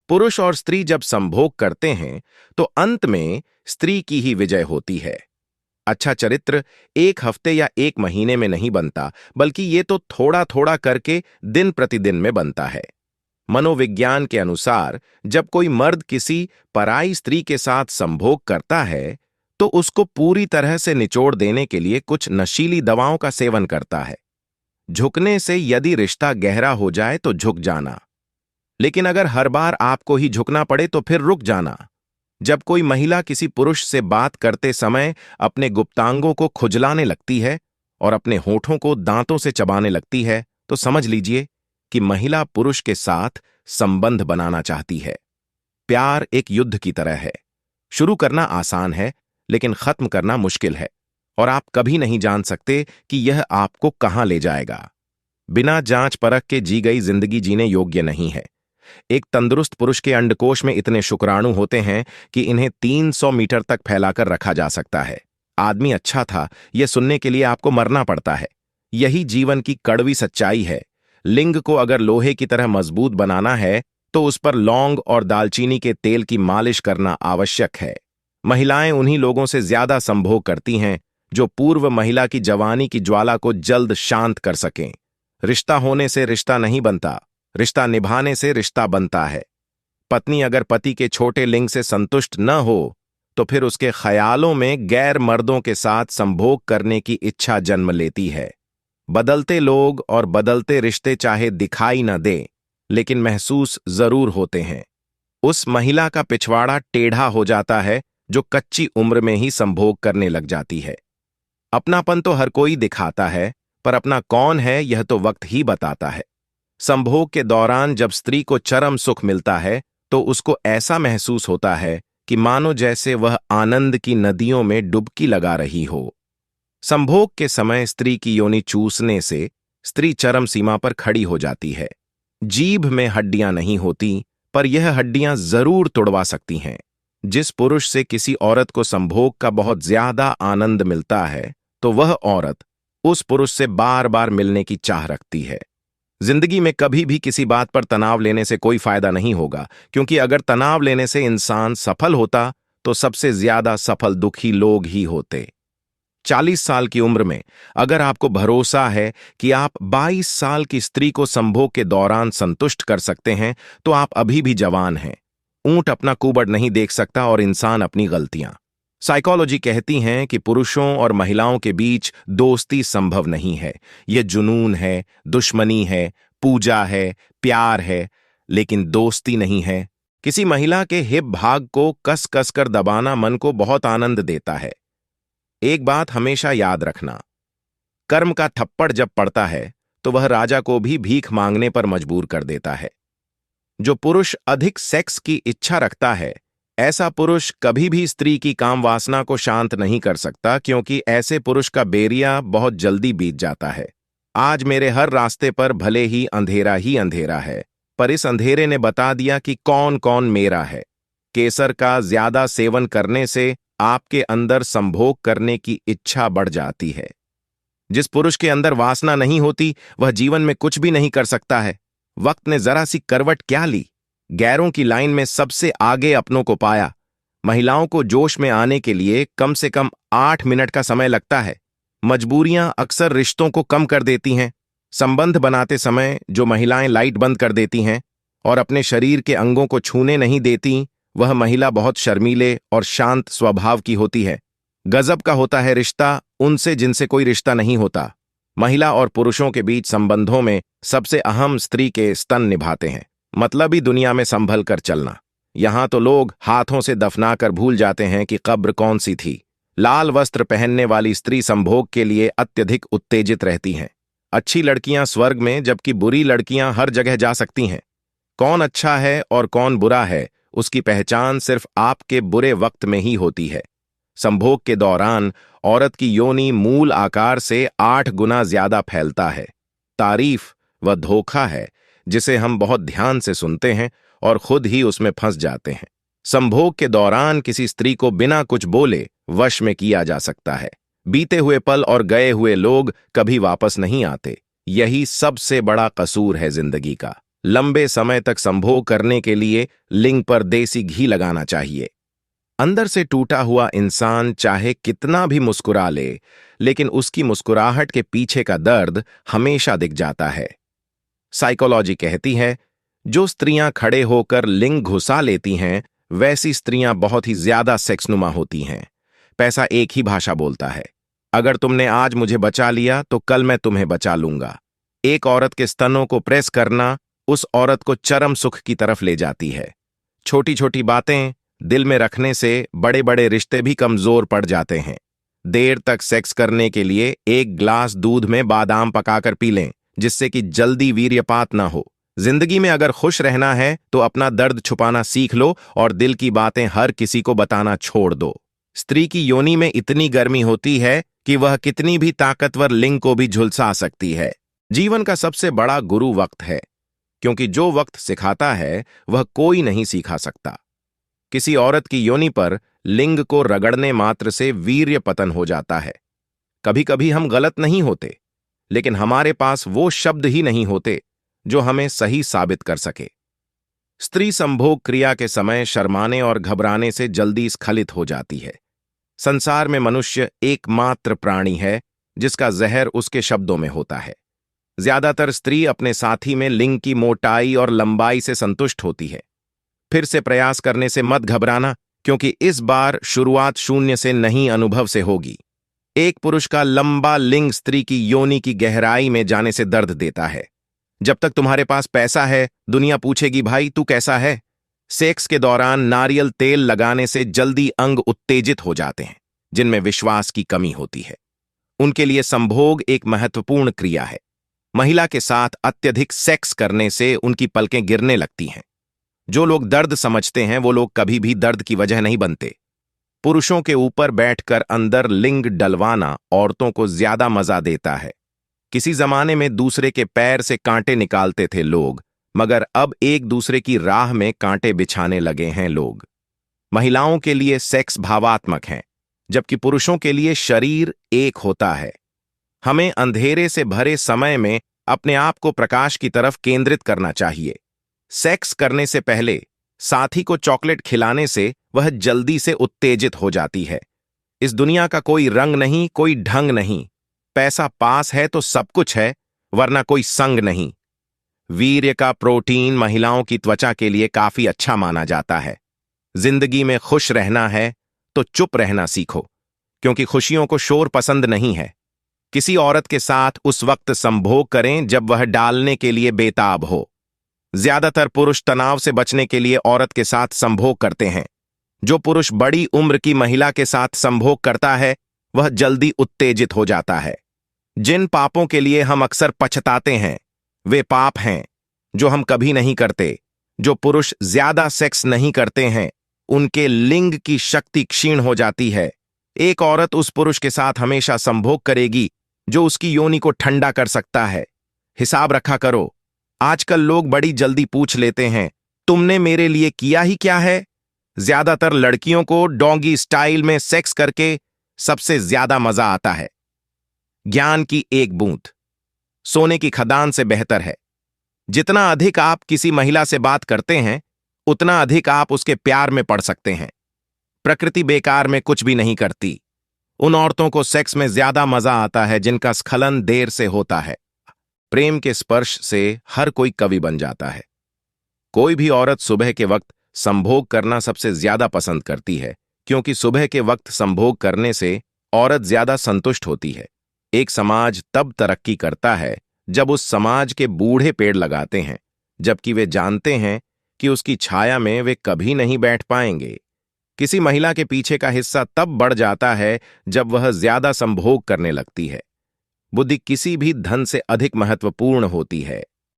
पुरुष और स्त्री जब संभोग करते हैं तो अंत में स्त्री की ही विजय होती है। अच्छा चरित्र एक हफ्ते या एक महीने में नहीं बनता, बल्कि ये तो थोड़ा थोड़ा करके दिन प्रतिदिन में बनता है। मनोविज्ञान के अनुसार जब कोई मर्द किसी पराई स्त्री के साथ संभोग करता है तो उसको पूरी तरह से निचोड़ देने के लिए कुछ नशीली दवाओं का सेवन करता है। झुकने से यदि रिश्ता गहरा हो जाए तो झुक जाना, लेकिन अगर हर बार आपको ही झुकना पड़े तो फिर रुक जाना। जब कोई महिला किसी पुरुष से बात करते समय अपने गुप्तांगों को खुजलाने लगती है और अपने होठों को दांतों से चबाने लगती है तो समझ लीजिए कि महिला पुरुष के साथ संबंध बनाना चाहती है। प्यार एक युद्ध की तरह है। शुरू करना आसान है, लेकिन खत्म करना मुश्किल है, और आप कभी नहीं जान सकते कि यह आपको कहां ले जाएगा। बिना जांच परख के जी गई जिंदगी जीने योग्य नहीं है। एक तंदुरुस्त पुरुष के अंडकोश में इतने शुक्राणु होते हैं कि इन्हें 300 मीटर तक फैलाकर रखा जा सकता है। आदमी अच्छा था, यह सुनने के लिए आपको मरना पड़ता है। यही जीवन की कड़वी सच्चाई है। लिंग को अगर लोहे की तरह मजबूत बनाना है तो उस पर लौंग और दालचीनी के तेल की मालिश करना आवश्यक है। महिलाएं उन्हीं लोगों से ज्यादा संभोग करती हैं जो पूर्व महिला की जवानी की ज्वाला को जल्द शांत कर सकें। रिश्ता होने से रिश्ता नहीं बनता, रिश्ता निभाने से रिश्ता बनता है। पत्नी अगर पति के छोटे लिंग से संतुष्ट न हो तो फिर उसके ख्यालों में गैर मर्दों के साथ संभोग करने की इच्छा जन्म लेती है। बदलते लोग और बदलते रिश्ते चाहे दिखाई न दें, लेकिन महसूस जरूर होते हैं। उस महिला का पिछवाड़ा टेढ़ा हो जाता है जो कच्ची उम्र में ही संभोग करने लग जाती है। अपनापन तो हर कोई दिखाता है, पर अपना कौन है यह तो वक्त ही बताता है। संभोग के दौरान जब स्त्री को चरम सुख मिलता है तो उसको ऐसा महसूस होता है कि मानो जैसे वह आनंद की नदियों में डुबकी लगा रही हो। संभोग के समय स्त्री की योनि चूसने से स्त्री चरम सीमा पर खड़ी हो जाती है। जीभ में हड्डियां नहीं होती, पर यह हड्डियां जरूर तोड़वा सकती हैं। जिस पुरुष से किसी औरत को संभोग का बहुत ज्यादा आनंद मिलता है तो वह औरत उस पुरुष से बार बार मिलने की चाह रखती है। जिंदगी में कभी भी किसी बात पर तनाव लेने से कोई फायदा नहीं होगा, क्योंकि अगर तनाव लेने से इंसान सफल होता तो सबसे ज्यादा सफल दुखी लोग ही होते। 40 साल की उम्र में अगर आपको भरोसा है कि आप 22 साल की स्त्री को संभोग के दौरान संतुष्ट कर सकते हैं तो आप अभी भी जवान हैं। ऊंट अपना कुबड़ नहीं देख सकता और इंसान अपनी गलतियां। साइकोलॉजी कहती है कि पुरुषों और महिलाओं के बीच दोस्ती संभव नहीं है। यह जुनून है, दुश्मनी है, पूजा है, प्यार है, लेकिन दोस्ती नहीं है। किसी महिला के हिप भाग को कस कस कर दबाना मन को बहुत आनंद देता है। एक बात हमेशा याद रखना, कर्म का थप्पड़ जब पड़ता है तो वह राजा को भी भीख मांगने पर मजबूर कर देता है। जो पुरुष अधिक सेक्स की इच्छा रखता है, ऐसा पुरुष कभी भी स्त्री की काम वासना को शांत नहीं कर सकता, क्योंकि ऐसे पुरुष का बेरिया बहुत जल्दी बीत जाता है। आज मेरे हर रास्ते पर भले ही अंधेरा है, पर इस अंधेरे ने बता दिया कि कौन कौन मेरा है। केसर का ज्यादा सेवन करने से आपके अंदर संभोग करने की इच्छा बढ़ जाती है। जिस पुरुष के अंदर वासना नहीं होती वह जीवन में कुछ भी नहीं कर सकता है। वक्त ने जरा सी करवट क्या ली, गैरों की लाइन में सबसे आगे अपनों को पाया। महिलाओं को जोश में आने के लिए कम से कम 8 मिनट का समय लगता है। मजबूरियां अक्सर रिश्तों को कम कर देती हैं। संबंध बनाते समय जो महिलाएं लाइट बंद कर देती हैं और अपने शरीर के अंगों को छूने नहीं देती, वह महिला बहुत शर्मीले और शांत स्वभाव की होती है। गजब का होता है रिश्ता उनसे जिनसे कोई रिश्ता नहीं होता। महिला और पुरुषों के बीच संबंधों में सबसे अहम स्त्री के स्तन निभाते हैं। मतलब ही दुनिया में संभल कर चलना। यहां तो लोग हाथों से दफनाकर भूल जाते हैं कि कब्र कौन सी थी। लाल वस्त्र पहनने वाली स्त्री संभोग के लिए अत्यधिक उत्तेजित रहती हैं। अच्छी लड़कियां स्वर्ग में, जबकि बुरी लड़कियां हर जगह जा सकती हैं। कौन अच्छा है और कौन बुरा है, उसकी पहचान सिर्फ आपके बुरे वक्त में ही होती है। संभोग के दौरान औरत की योनि मूल आकार से 8 गुना ज्यादा फैलता है। तारीफ व धोखा है जिसे हम बहुत ध्यान से सुनते हैं और खुद ही उसमें फंस जाते हैं। संभोग के दौरान किसी स्त्री को बिना कुछ बोले वश में किया जा सकता है। बीते हुए पल और गए हुए लोग कभी वापस नहीं आते। यही सबसे बड़ा कसूर है जिंदगी का। लंबे समय तक संभोग करने के लिए लिंग पर देसी घी लगाना चाहिए। अंदर से टूटा हुआ इंसान चाहे कितना भी मुस्कुरा ले, लेकिन उसकी मुस्कुराहट के पीछे का दर्द हमेशा दिख जाता है। साइकोलॉजी कहती है, जो स्त्रियां खड़े होकर लिंग घुसा लेती हैं, वैसी स्त्रियां बहुत ही ज्यादा सेक्सनुमा होती हैं। पैसा एक ही भाषा बोलता है। अगर तुमने आज मुझे बचा लिया तो कल मैं तुम्हें बचा लूंगा। एक औरत के स्तनों को प्रेस करना उस औरत को चरम सुख की तरफ ले जाती है। छोटी छोटी बातें दिल में रखने से बड़े बड़े रिश्ते भी कमजोर पड़ जाते हैं। देर तक सेक्स करने के लिए एक ग्लास दूध में बादाम पकाकर पी लें, जिससे कि जल्दी वीर्यपात ना हो। जिंदगी में अगर खुश रहना है तो अपना दर्द छुपाना सीख लो और दिल की बातें हर किसी को बताना छोड़ दो। स्त्री की योनि में इतनी गर्मी होती है कि वह कितनी भी ताकतवर लिंग को भी झुलसा सकती है। जीवन का सबसे बड़ा गुरु वक्त है, क्योंकि जो वक्त सिखाता है वह कोई नहीं सिखा सकता। किसी औरत की योनि पर लिंग को रगड़ने मात्र से वीर्य पतन हो जाता है। कभी कभी हम गलत नहीं होते, लेकिन हमारे पास वो शब्द ही नहीं होते जो हमें सही साबित कर सके। स्त्री संभोग क्रिया के समय शर्माने और घबराने से जल्दी स्खलित हो जाती है। संसार में मनुष्य एकमात्र प्राणी है जिसका जहर उसके शब्दों में होता है। ज्यादातर स्त्री अपने साथी में लिंग की मोटाई और लंबाई से संतुष्ट होती है। फिर से प्रयास करने से मत घबराना, क्योंकि इस बार शुरुआत शून्य से नहीं, अनुभव से होगी। एक पुरुष का लंबा लिंग स्त्री की योनि की गहराई में जाने से दर्द देता है। जब तक तुम्हारे पास पैसा है, दुनिया पूछेगी, भाई तू कैसा है? सेक्स के दौरान नारियल तेल लगाने से जल्दी अंग उत्तेजित हो जाते हैं, जिनमें विश्वास की कमी होती है। उनके लिए संभोग एक महत्वपूर्ण क्रिया है। महिला के साथ अत्यधिक सेक्स करने से उनकी पलकें गिरने लगती हैं। जो लोग दर्द समझते हैं वो लोग कभी भी दर्द की वजह नहीं बनते। पुरुषों के ऊपर बैठकर अंदर लिंग डलवाना औरतों को ज्यादा मजा देता है। किसी जमाने में दूसरे के पैर से कांटे निकालते थे लोग, मगर अब एक दूसरे की राह में कांटे बिछाने लगे हैं लोग। महिलाओं के लिए सेक्स भावात्मक है, जबकि पुरुषों के लिए शरीर एक होता है। हमें अंधेरे से भरे समय में अपने आप को प्रकाश की तरफ केंद्रित करना चाहिए। सेक्स करने से पहले साथी को चॉकलेट खिलाने से वह जल्दी से उत्तेजित हो जाती है। इस दुनिया का कोई रंग नहीं, कोई ढंग नहीं। पैसा पास है तो सब कुछ है, वरना कोई संग नहीं। वीर्य का प्रोटीन महिलाओं की त्वचा के लिए काफी अच्छा माना जाता है। जिंदगी में खुश रहना है तो चुप रहना सीखो, क्योंकि खुशियों को शोर पसंद नहीं है। किसी औरत के साथ उस वक्त संभोग करें जब वह डालने के लिए बेताब हो। ज्यादातर पुरुष तनाव से बचने के लिए औरत के साथ संभोग करते हैं। जो पुरुष बड़ी उम्र की महिला के साथ संभोग करता है वह जल्दी उत्तेजित हो जाता है। जिन पापों के लिए हम अक्सर पछताते हैं वे पाप हैं जो हम कभी नहीं करते। जो पुरुष ज्यादा सेक्स नहीं करते हैं उनके लिंग की शक्ति क्षीण हो जाती है। एक औरत उस पुरुष के साथ हमेशा संभोग करेगी जो उसकी योनि को ठंडा कर सकता है। हिसाब रखा करो। आजकल लोग बड़ी जल्दी पूछ लेते हैं, तुमने मेरे लिए किया ही क्या है? ज्यादातर लड़कियों को डॉगी स्टाइल में सेक्स करके सबसे ज्यादा मजा आता है। ज्ञान की एक बूंद सोने की खदान से बेहतर है। जितना अधिक आप किसी महिला से बात करते हैं उतना अधिक आप उसके प्यार में पड़ सकते हैं। प्रकृति बेकार में कुछ भी नहीं करती। उन औरतों को सेक्स में ज्यादा मजा आता है जिनका स्खलन देर से होता है। प्रेम के स्पर्श से हर कोई कवि बन जाता है। कोई भी औरत सुबह के वक्त संभोग करना सबसे ज्यादा पसंद करती है, क्योंकि सुबह के वक्त संभोग करने से औरत ज्यादा संतुष्ट होती है। एक समाज तब तरक्की करता है जब उस समाज के बूढ़े पेड़ लगाते हैं, जबकि वे जानते हैं कि उसकी छाया में वे कभी नहीं बैठ पाएंगे। किसी महिला के पीछे का हिस्सा तब बढ़ जाता है जब वह ज्यादा संभोग करने लगती है। बुद्धि किसी भी धन से अधिक महत्वपूर्ण होती है।